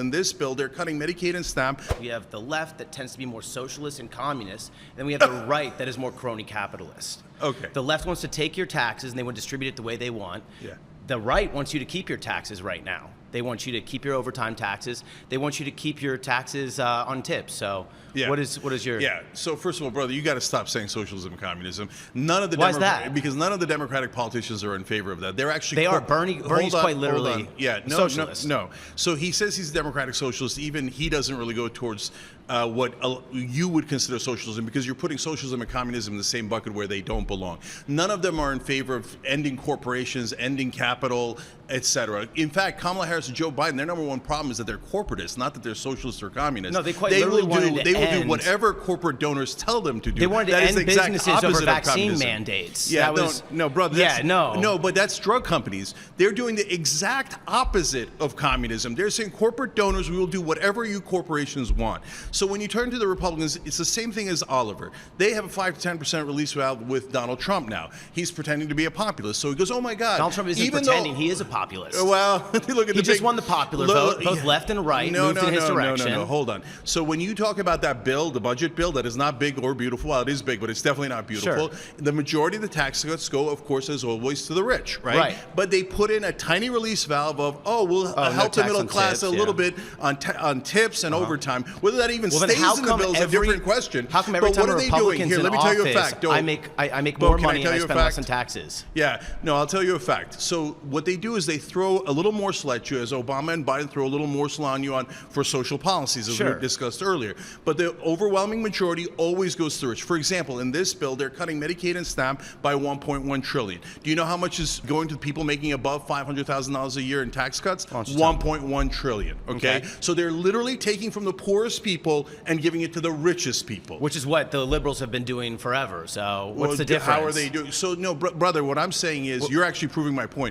in this bill, they're cutting Medicaid and SNAP. We have the left that tends to be more socialist and communist, and then we have the right that is more crony capitalist. Okay. The left wants to take your taxes and they want to distribute it the way they want. Yeah. The right wants you to keep your taxes right now. They want you to keep your overtime taxes. They want you to keep your taxes on tips. So Yeah. what is your... Yeah. So first of all, brother, you got to stop saying socialism and communism. None of the Why is that? Because none of the Democratic politicians are in favor of that. They're actually They are. Bernie's quite literally socialist. No. So he says he's a democratic socialist. Even he doesn't really go towards what you would consider socialism, because you're putting socialism and communism in the same bucket where they don't belong. None of them are in favor of ending corporations, ending capital, etc. In fact, Kamala Harris and Joe Biden, their number one problem is that they're corporatists, not that they're socialists or communists. No, they quite literally wanted to do whatever corporate donors tell them to do. They wanted to That is end the exact businesses over opposite of vaccine communism. mandates. Yeah, that was, no, brother. No, but that's drug companies. They're doing the exact opposite of communism. They're saying corporate donors, we will do whatever you corporations want. So when you turn to the Republicans, it's the same thing as Oliver. They have a 5 to 10% release valve with Donald Trump now. He's pretending to be a populist. So he goes, oh my God. Donald Trump isn't pretending. He is a populist. Well, look at he just won the popular vote, both left and right, moved in his direction. No, hold on. So when you talk about that bill, the budget bill, that is not big or beautiful. Well, it is big, but it's definitely not beautiful. Sure. The majority of the tax cuts go, of course, as always, to the rich, right? Right. But they put in a tiny release valve of, we'll help the middle class tips, a little bit on tips and overtime. Whether that even stays in the bill is a different question. How come every time a Republican's Here, in let me tell you a fact. I make more money and I spend less on taxes? Yeah, no, I'll tell you a fact. So what they do is they throw a little morsel at you, as Obama and Biden throw a little morsel on you for social policies, as we discussed earlier. But the overwhelming majority always goes to the rich. For example, in this bill, they're cutting Medicaid and SNAP by $1.1 trillion. Do you know how much is going to people making above $500,000 a year in tax cuts? $1.1 trillion. Okay? So they're literally taking from the poorest people and giving it to the richest people. Which is what the liberals have been doing forever. So what's the difference? How are they doing? So no, brother, what I'm saying is you're actually proving my point.